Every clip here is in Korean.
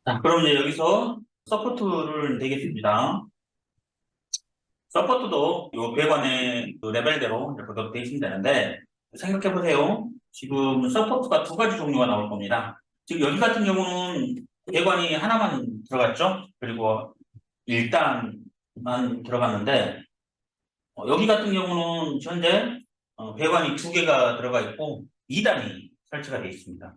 자, 그럼 이제 여기서 서포트를 내겠습니다. 서포트도 요 배관의 그 레벨대로 이제 그대로 되어 있으면 되는데, 생각해 보세요. 지금 서포트가 두 가지 종류가 나올 겁니다. 지금 여기 같은 경우는 배관이 하나만 들어갔죠? 그리고 1단만 들어갔는데, 여기 같은 경우는 현재 배관이 두 개가 들어가 있고, 2단이 설치가 되어 있습니다.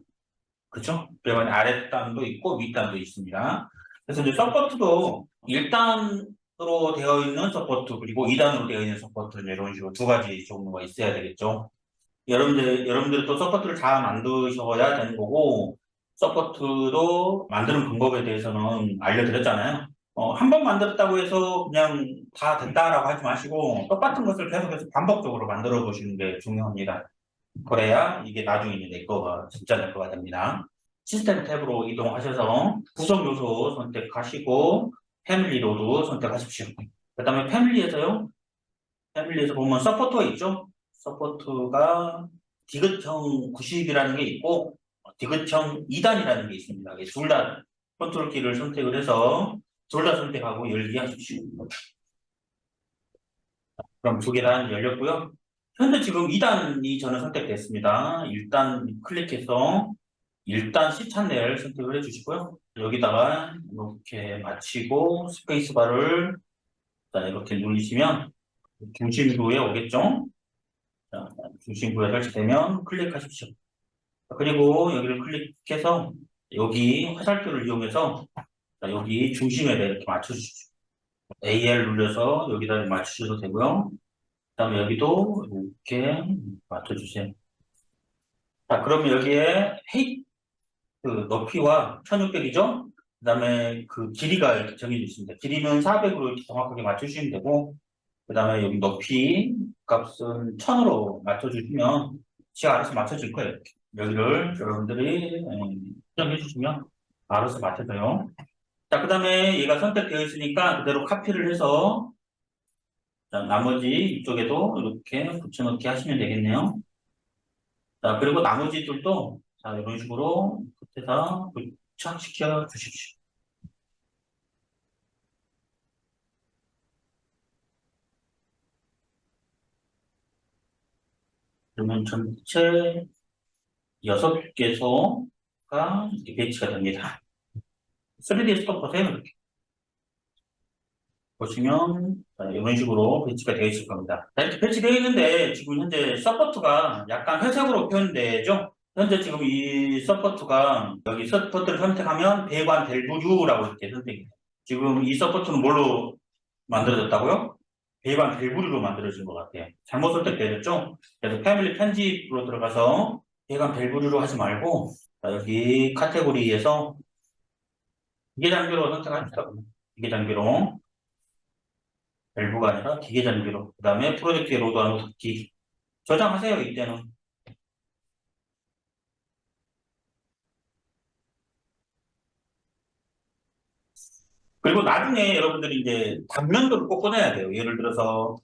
그죠? 배관이 아랫단도 있고 윗단도 있습니다. 그래서 이제 서포트도 1단으로 되어 있는 서포트 그리고 2단으로 되어 있는 서포트 이런 식으로 두 가지 종류가 있어야 되겠죠. 여러분들 또 서포트를 다 만드셔야 되는 거고 서포트도 만드는 방법에 대해서는 알려드렸잖아요. 한 번 만들었다고 해서 그냥 다 됐다라고 하지 마시고 똑같은 것을 계속해서 반복적으로 만들어 보시는 게 중요합니다. 그래야 이게 나중에 이제 내 거가 진짜 내 거가 됩니다. 시스템 탭으로 이동하셔서 구성 요소 선택하시고 패밀리로도 선택하십시오. 그 다음에 패밀리에서 보면 서포터가 있죠? 서포트가 디귿형 90이라는 게 있고 디귿형 2단이라는 게 있습니다. 둘 다 컨트롤 키를 선택을 해서 둘 다 선택하고 열기 하십시오. 그럼 두 개 다 열렸고요. 현재 지금 2단이 저는 선택됐습니다. 일단 클릭해서 1단 C 찬넬 선택을 해주시고요. 여기다가 이렇게 마치고 스페이스바를 이렇게 누르시면 중심부에 오겠죠? 자, 중심부에 설치되면 클릭하십시오. 그리고 여기를 클릭해서 여기 화살표를 이용해서 여기 중심에 이렇게 맞춰주십시오. AL 눌러서 여기다 맞추셔도 되고요. 그다음에 여기도 이렇게 맞춰주세요. 자, 그러면 여기에 그 높이와 1600이죠? 그 다음에 그 길이가 이렇게 정해져 있습니다. 길이는 400으로 이렇게 정확하게 맞추시면 되고, 그 다음에 여기 높이 값은 1000으로 맞춰주시면 지가 알아서 맞춰줄 거예요. 이렇게. 여기를 여러분들이 수정해 주시면 알아서 맞춰져요. 자, 그 다음에 얘가 선택되어 있으니까 그대로 카피를 해서 자, 나머지 이쪽에도 이렇게 붙여넣기 하시면 되겠네요. 자, 그리고 나머지들도 자, 이런 식으로 끝에다 부착시켜 주십시오. 그러면 전체 6개소가 이렇게 배치가 됩니다. 3D에서 보세요. 이렇게 보시면 자, 이런 식으로 배치가 되어 있을 겁니다. 자, 이렇게 배치되어 있는데 지금 현재 서포트가 약간 회색으로 표현되죠? 현재 지금 이 서포트가 여기 서포트를 선택하면 배관 델브류라고 이렇게 선택이 돼요. 지금 이 서포트는 뭘로 만들어졌다고요? 배관 밸브류로 만들어진 것 같아요. 잘못 선택되었죠? 그래서 패밀리 편집으로 들어가서 배관 밸브류로 하지 말고 자, 여기 카테고리에서 기계 장비로 선택합시다. 기계 장비로 밸브가 아니라 기계 장비로 그 다음에 프로젝트에 로드하는 닫기 저장하세요. 이때는 그리고 나중에 여러분들이 이제 단면도를 꼭 꺼내야 돼요. 예를 들어서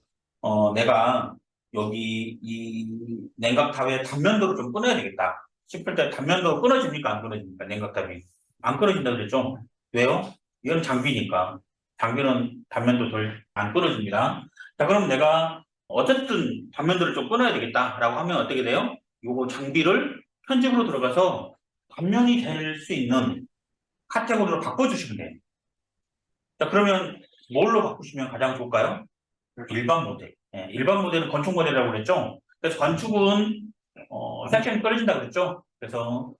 내가 여기 이 냉각탑의 단면도를 좀 꺼내야 되겠다 싶을 때 단면도 끊어집니까? 안 끊어집니까? 냉각탑이 안 끊어진다 그랬죠? 왜요? 이건 장비니까 장비는 단면도 덜 안 끊어집니다. 자, 그럼 내가 어쨌든 단면도를 좀 끊어야 되겠다라고 하면 어떻게 돼요? 요거 장비를 편집으로 들어가서 단면이 될 수 있는 카테고리로 바꿔주시면 돼요. 자, 그러면 뭘로 바꾸시면 가장 좋을까요? 일반 모델. 예, 일반 모델은 건축 모델이라고 그랬죠? 그래서 건축은, 섹션이 떨어진다고 그랬죠? 그래서,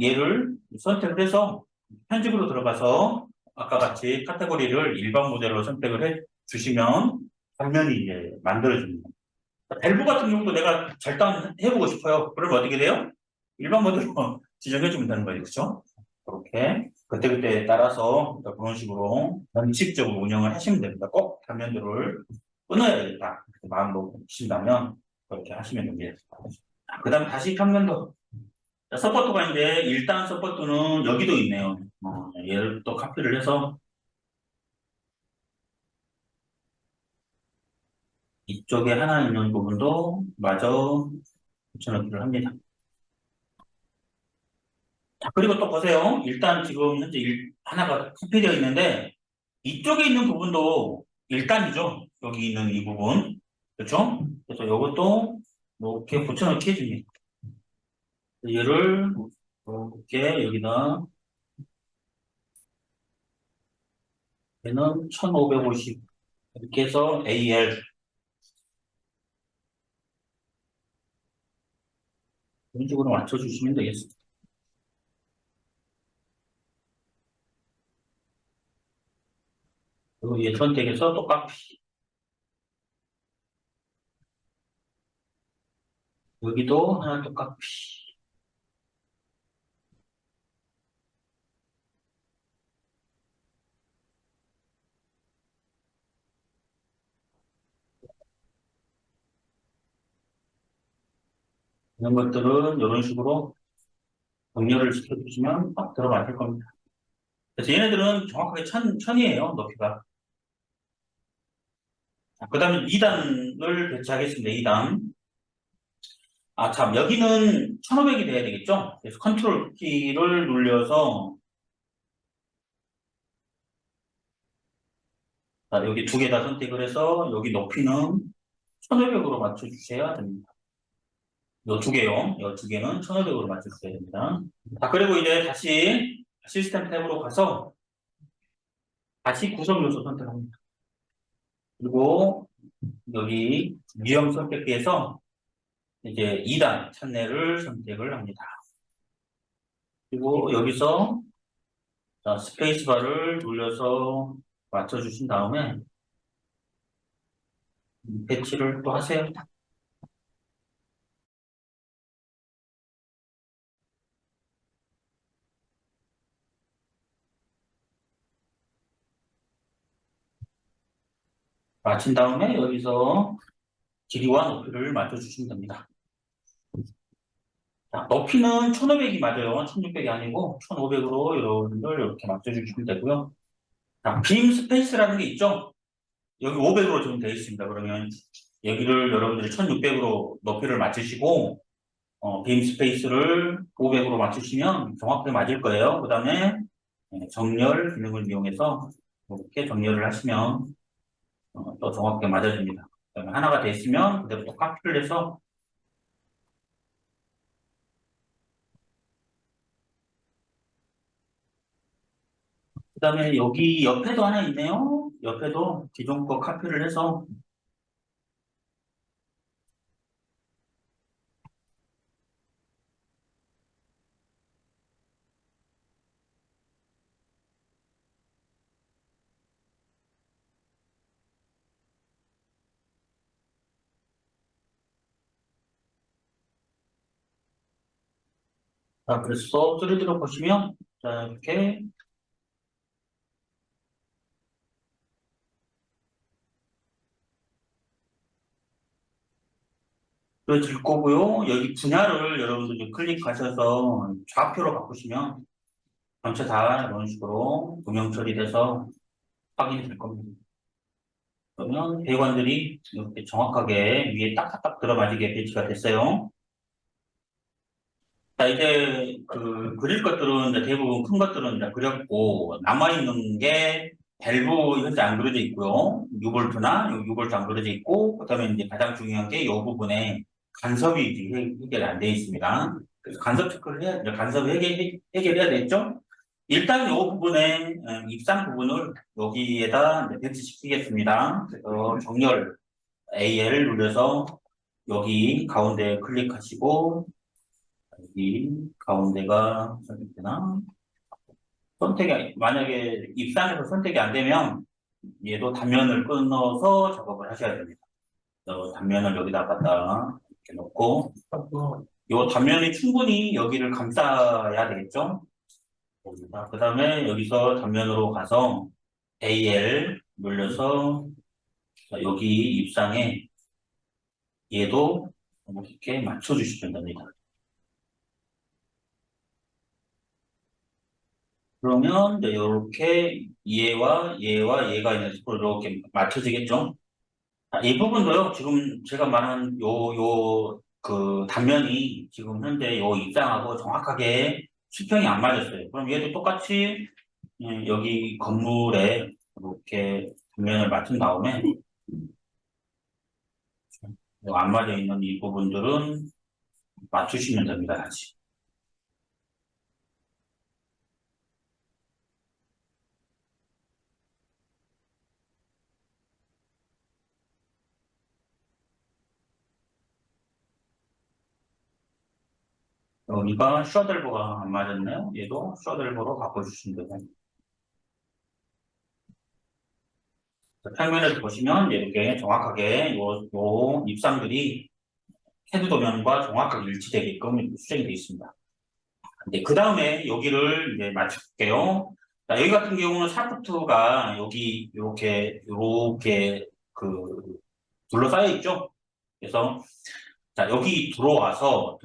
얘를 선택을 해서 편집으로 들어가서 아까 같이 카테고리를 일반 모델로 선택을 해 주시면 화면이 이제 만들어집니다. 밸브 같은 경우도 내가 절단 해보고 싶어요. 그러면 어떻게 돼요? 일반 모델로 지정해주면 되는 거예요. 그렇죠? 그렇게 그때그때 따라서 그런 식으로 원칙적으로 운영을 하시면 됩니다. 꼭 단면도를 끊어야 되겠다. 이렇게 마음 먹으신다면 그렇게 하시면 됩니다. 그 다음 다시 평면도. 자, 서포트가 이제 1단 서포트는 여기도 있네요. 얘를 또 카피를 해서 이쪽에 하나 있는 부분도 마저 붙여넣기를 합니다. 자, 그리고 또 보세요. 일단 지금 현재 하나가 카피되어 있는데, 이쪽에 있는 부분도 일단이죠. 여기 있는 이 부분. 그렇죠? 그래서 이것도 이렇게 붙여넣기 해줍니다. 얘를 이렇게 여기다 얘는 1550 이렇게 해서 AL 이런 식으로 맞춰주시면 되겠습니다. 그리고 얘 선택해서 똑같이 여기도 하나 똑같이 이런 것들은 이런 식으로 정렬을 시켜주시면 딱 들어맞을 겁니다. 그래서 얘네들은 정확하게 천이에요, 높이가. 그 다음에 2단을 배치하겠습니다, 2단. 아, 참, 여기는 1500이 돼야 되겠죠? 그래서 컨트롤 키를 눌려서, 자, 여기 두 개 다 선택을 해서, 여기 높이는 1500으로 맞춰주셔야 됩니다. 요 두 개요. 요 두 개는 1500으로 맞춰주셔야 됩니다. 자, 그리고 이제 다시 시스템 탭으로 가서, 다시 구성 요소 선택합니다. 그리고 여기 유형 선택기에서 이제 2단 찬내를 선택을 합니다. 그리고 여기서 자, 스페이스바를 눌려서 맞춰주신 다음에 배치를 또 하세요. 마친 다음에 여기서 길이와 높이를 맞춰주시면 됩니다. 자, 높이는 1500이 맞아요. 1600이 아니고 1500으로 여러분들 이렇게 맞춰주시면 되고요. 자, 빔 스페이스라는 게 있죠? 여기 500으로 지금 되어 있습니다. 그러면 여기를 여러분들이 1600으로 높이를 맞추시고 빔 스페이스를 500으로 맞추시면 정확하게 맞을 거예요. 그 다음에 정렬 기능을 이용해서 이렇게 정렬을 하시면 또 정확하게 맞아줍니다. 그다음에 하나가 됐으면 그대로 또 카피를 해서 그다음에 여기 옆에도 하나 있네요. 옆에도 기존 거 카피를 해서 자, 그래서 3D로 보시면 자, 이렇게 그려질 거고요. 여기 분야를 여러분들이 클릭하셔서 좌표로 바꾸시면 전체 다 이런 식으로 도형 처리돼서 확인이 될 겁니다. 그러면 배관들이 이렇게 정확하게 위에 딱딱딱 들어맞게 배치가 됐어요. 자, 이제 그릴 것들은 이제 대부분 큰 것들은 이제 그렸고, 남아있는 게 밸브 현재 안 그려져 있고요. 6볼트나 6볼트 안 그려져 있고, 그 다음에 이제 가장 중요한 게 이 부분에 간섭이 이제 해결이 안 돼 있습니다. 그래서 간섭 체크를 해야, 이제 간섭 해결해야 되겠죠? 일단 이 부분에, 입상 부분을 여기에다 이제 배치시키겠습니다. 그래서 정렬 AL 눌러서 여기 가운데 클릭하시고, 여기 가운데가 선택되나? 만약에 입상에서 선택이 안 되면 얘도 단면을 끊어서 작업을 하셔야 됩니다. 단면을 여기다 갖다 이렇게 놓고, 이 단면이 충분히 여기를 감싸야 되겠죠? 그 다음에 여기서 단면으로 가서 AL 눌려서 여기 입상에 얘도 이렇게 맞춰주시면 됩니다. 그러면 이제 이렇게 얘와 얘가 있는 스포를 이렇게 맞춰지겠죠? 이 부분도요, 지금 제가 말한 단면이 지금 현재 요 입장하고 정확하게 수평이 안 맞았어요. 그럼 얘도 똑같이 여기 건물에 이렇게 단면을 맞춘 다음에 안 맞아 있는 이 부분들은 맞추시면 됩니다. 다시. 여기가 셔들버가 안 맞았네요. 얘도 셔들버로 바꿔주시면 되고. 평면에서 보시면 이렇게 정확하게 요 입상들이 헤드 도면과 정확하게 일치되게끔 이렇게 수정이 되어 있습니다. 네, 그 다음에 여기를 이제 맞출게요. 자, 여기 같은 경우는 샤프트가 여기 이렇게 그 둘러싸여 있죠. 그래서 자, 여기 들어와서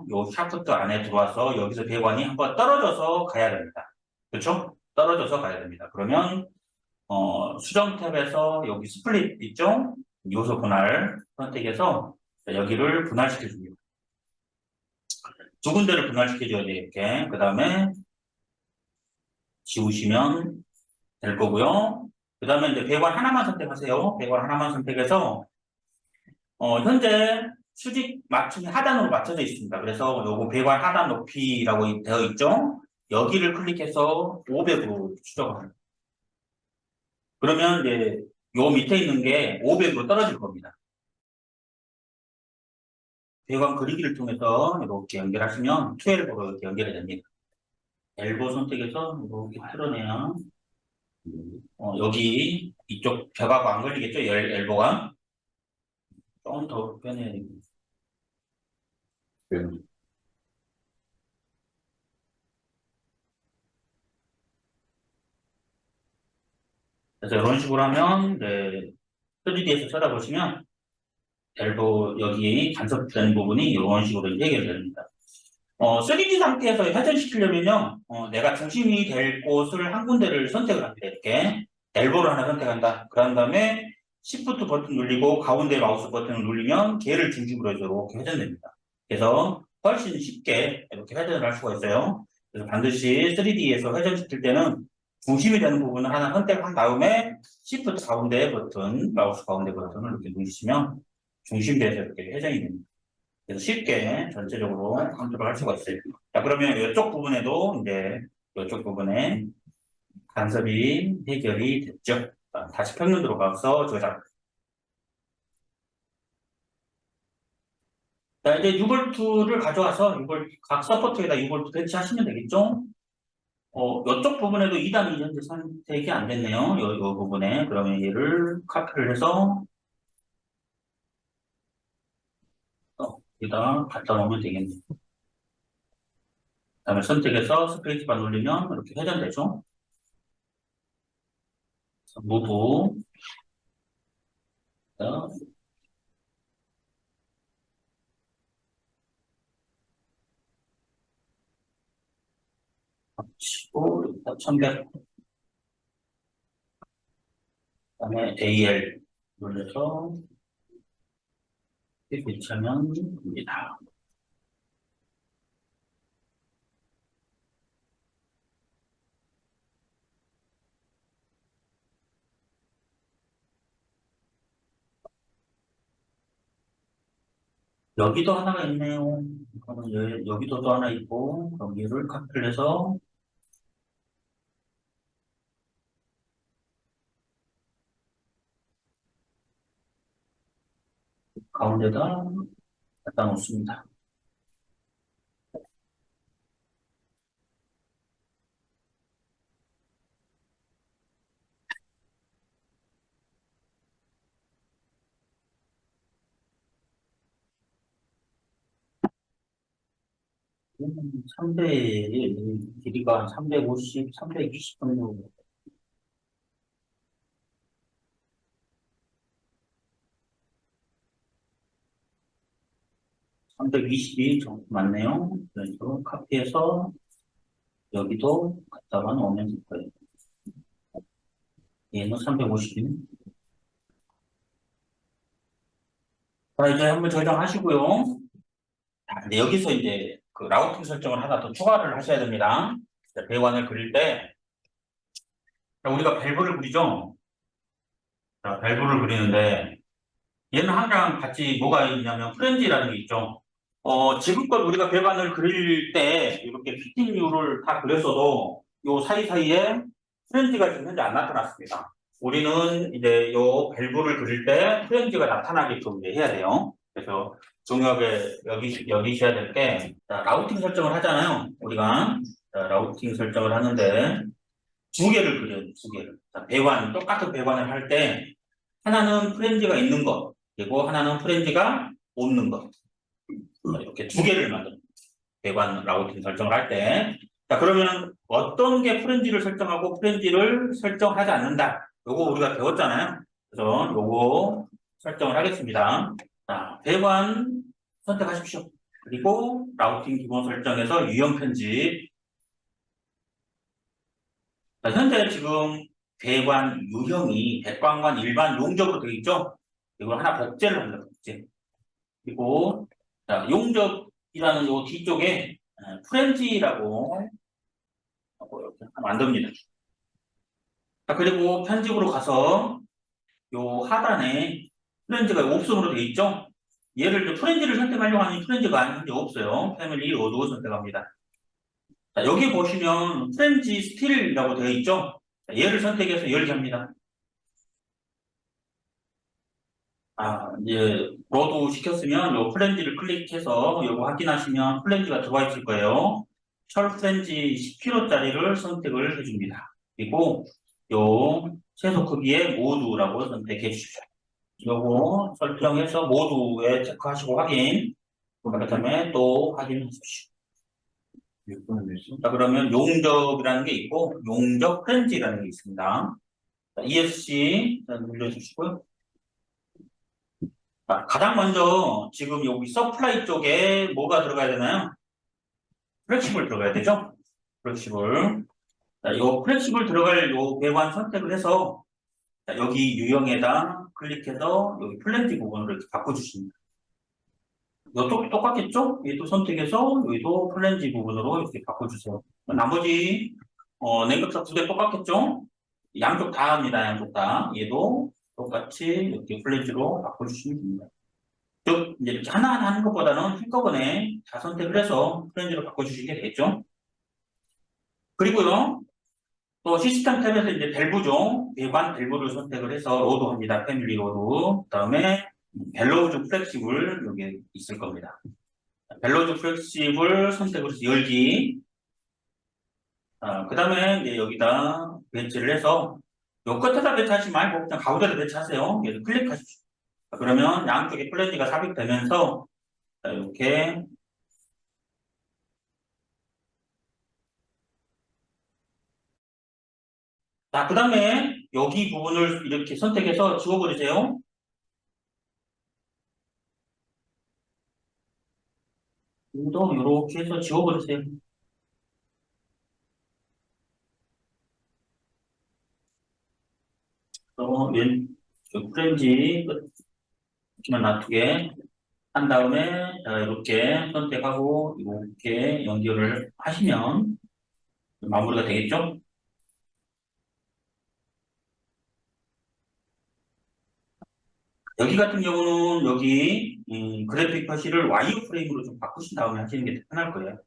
요 샤프트 안에 들어와서 여기서 배관이 한번 떨어져서 가야 됩니다. 그렇죠? 떨어져서 가야 됩니다. 그러면 수정 탭에서 여기 스플릿 있죠? 요소 분할 선택해서 여기를 분할시켜 줍니다. 두 군데를 분할시켜줘야 돼요. 이렇게. 그 다음에 지우시면 될 거고요. 그 다음에 이제 배관 하나만 선택하세요. 배관 하나만 선택해서 현재 수직 맞춤이 하단으로 맞춰져 있습니다. 그래서 요거 배관 하단 높이라고 되어 있죠? 여기를 클릭해서 500으로 추적합니다. 그러면 이제 요 밑에 있는 게 500으로 떨어질 겁니다. 배관 그리기를 통해서 이렇게 연결하시면 2L보로 이렇게 연결이 됩니다. 엘보 선택해서 이렇게 틀어내야 여기 이쪽 벽하고 안 걸리겠죠? 엘보가 조금 더 빼내야 됩니다. 그래서 이런 식으로 하면 네, 3D에서 쳐다보시면 엘보 여기 간섭된 부분이 이런 식으로 해결됩니다. 3D 상태에서 회전시키려면요, 내가 중심이 될 곳을 한 군데를 선택을 합니다. 이렇게 엘보를 하나 선택한다. 그런 다음에 Shift 버튼 누르고 가운데 마우스 버튼을 누르면 걔를 중심으로 해서 이렇게 회전됩니다. 그래서 훨씬 쉽게 이렇게 회전을 할 수가 있어요. 그래서 반드시 3D에서 회전시킬 때는 중심이 되는 부분을 하나 선택한 다음에 Shift 가운데 버튼, 마우스 가운데 버튼을 이렇게 누르시면 중심돼서 이렇게 회전이 됩니다. 그래서 쉽게 전체적으로 컨트롤 할 수가 있어요. 자, 그러면 이쪽 부분에도 이제 이쪽 부분에 간섭이 해결이 됐죠. 자, 다시 평면 들어가서 저장. 자, 이제 6V를 가져와서 6V, 각 서포트에다 6V 배치하시면 되겠죠? 이쪽 부분에도 2단이 현재 선택이 안 됐네요. 요 부분에. 그러면 얘를 카피를 해서 여기다 갖다 놓으면 되겠네요. 그다음에 선택해서 스페이스바 누르면 이렇게 회전되죠. 무브, 치고 1100, 그다음에 AL 눌러서 배치하면 됩니다. 여기도 하나가 있네요. 그러면 여기도 또 하나 있고, 그럼 얘를 카피를 해서 가운데다 갖다 놓습니다. 삼대 길이가 350, 320 정도. 320이 정도 맞네요. 그래서 카피해서 여기도 갖다가 놓으면 될 거예요. 얘는 350. 자, 이제 한번 저장하시고요. 자, 근데 여기서 이제 그 라우팅 설정을 하나 더 추가를 하셔야 됩니다. 배관을 그릴 때 우리가 밸브를 그리죠. 자, 밸브를 그리는데 얘는 항상 같이 뭐가 있냐면 프렌지라는 게 있죠. 지금껏 우리가 배관을 그릴 때 이렇게 피팅류를 다 그렸어도 요 사이사이에 프렌지가 지금 현재 안 나타났습니다. 우리는 이제 요 밸브를 그릴 때 프렌지가 나타나게끔 이제 해야 돼요. 그래서 중요하게 여기셔야 될 게 라우팅 설정을 하잖아요. 우리가 라우팅 설정을 하는데 두 개를 그려요. 두 개를. 자, 배관 똑같은 배관을 할 때 하나는 프렌지가 있는 것 그리고 하나는 프렌지가 없는 것. 이렇게 두 개를 만듭니다. 배관 라우팅 설정을 할 때. 자, 그러면 어떤 게 프렌지를 설정하고 프렌지를 설정하지 않는다. 요거 우리가 배웠잖아요. 그래서 요거 설정을 하겠습니다. 자, 배관 선택하십시오. 그리고 라우팅 기본 설정에서 유형 편집. 자, 현재 지금 배관 유형이 백관관 일반 용접으로 되어 있죠? 이걸 하나 복제를 합니다. 복제. 그리고 자, 용접이라는 요 뒤쪽에 프렌지라고 이렇게 만듭니다. 자, 그리고 편집으로 가서 요 하단에 프렌즈가 옵션으로 되어 있죠? 얘를 이제 프렌즈를 선택하려고 하니 프렌즈가 아닌데 없어요. 패밀리 로드 선택합니다. 자, 여기 보시면 프렌즈 스틸이라고 되어 있죠? 자, 얘를 선택해서 열기 합니다. 이제 로드 시켰으면 요 플랜지를 클릭해서 요거 확인하시면 플랜지가 들어와 있을 거예요. 철 플랜지 10kg짜리를 선택을 해줍니다. 그리고 요 최소 크기의 모두라고 선택해 주십시오. 요거 설정해서 모두에 체크하시고 확인. 그다음에 또 확인하십시오. 자, 그러면 용접이라는 게 있고 용접 플랜지라는 게 있습니다. 자, ESC 눌러주시고요. 자, 가장 먼저 지금 여기 서플라이 쪽에 뭐가 들어가야 되나요? 플렉시블 들어가야 되죠? 플렉시블. 자, 요 플렉시블 들어갈 요 배관 선택을 해서 자, 여기 유형에다 클릭해서 여기 플랜지 부분을 이렇게 바꿔주십니다. 이것도 똑같겠죠? 얘도 선택해서 여기도 플랜지 부분으로 이렇게 바꿔주세요. 나머지 냉각사 두 개 똑같겠죠? 양쪽 다 합니다. 양쪽 다. 얘도 똑같이 이렇게 플랜지로 바꿔주시면 됩니다. 즉, 이제 이렇게 하나하나 하는 것보다는 한꺼번에 다 선택을 해서 프렌즈로 바꿔주시게 되겠죠. 그리고요, 또 시스템 탭에서 이제 밸브죠. 배관 밸브를 선택을 해서 로드 합니다. 패밀리 로드. 그 다음에 벨로우즈 플렉시블 여기 있을 겁니다. 벨로우즈 플렉시블 선택을 해서 열기. 그 다음에 이제 여기다 배치를 해서 요 끝에다 배치하지 말고 그냥 가운데다 배치하세요. 얘를 클릭하십시오. 그러면 양쪽에 플랜지가 삽입되면서 이렇게 자, 그 다음에 여기 부분을 이렇게 선택해서 지워버리세요. 또 이렇게 해서 지워버리세요. 프렌지 끝만 놔두게 한 다음에 이렇게 선택하고 이렇게 연결을 하시면 마무리가 되겠죠? 여기 같은 경우는 여기 그래픽 표시를 와이어프레임으로 좀 바꾸신 다음에 하시는 게 더 편할 거예요.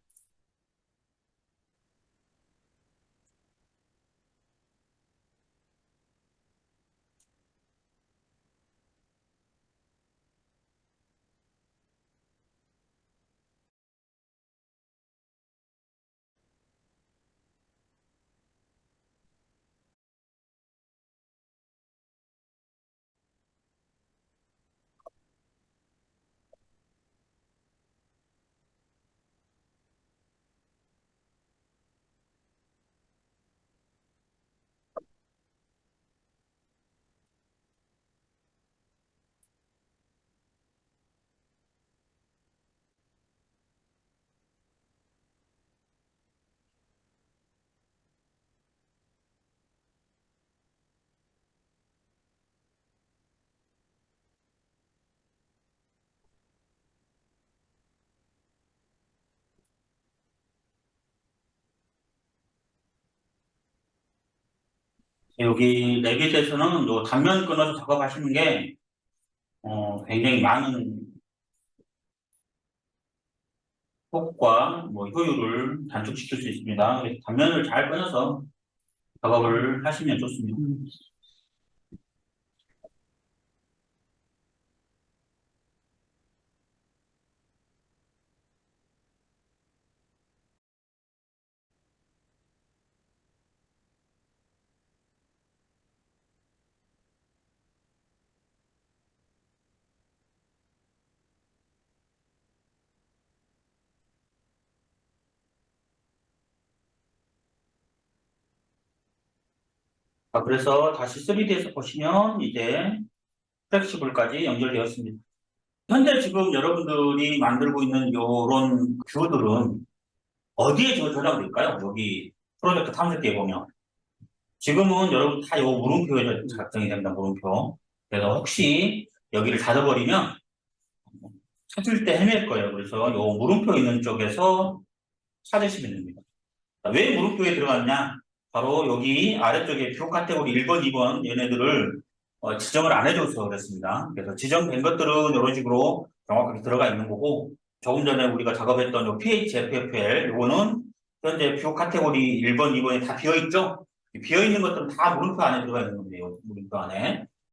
여기 레빗에서는 요 단면 끊어서 작업하시는 게 굉장히 많은 폭과 뭐 효율을 단축시킬 수 있습니다. 그래서 단면을 잘 끊어서 작업을 하시면 좋습니다. 자, 그래서 다시 3D에서 보시면 이제 플렉시블까지 연결되었습니다. 현재 지금 여러분들이 만들고 있는 이런 뷰들은 어디에 지금 저장될까요? 여기 프로젝트 탐색기에 보면. 지금은 여러분 다 요 물음표에 작성이 됩니다, 물음표. 그래서 혹시 여기를 닫아버리면 찾을 때 헤맬 거예요. 그래서 요 물음표 있는 쪽에서 찾으시면 됩니다. 자, 왜 물음표에 들어갔냐? 바로 여기 아래쪽에 뷰 카테고리 1번, 2번 얘네들을 지정을 안 해줘서 그랬습니다. 그래서 지정된 것들은 이런 식으로 정확하게 들어가 있는 거고, 조금 전에 우리가 작업했던 요 PHFFL 요거는 현재 뷰 카테고리 1번, 2번에 다 비어있죠? 비어있는 것들은 다 물음표 안에 들어가 있는 건데요. 물음표 안에.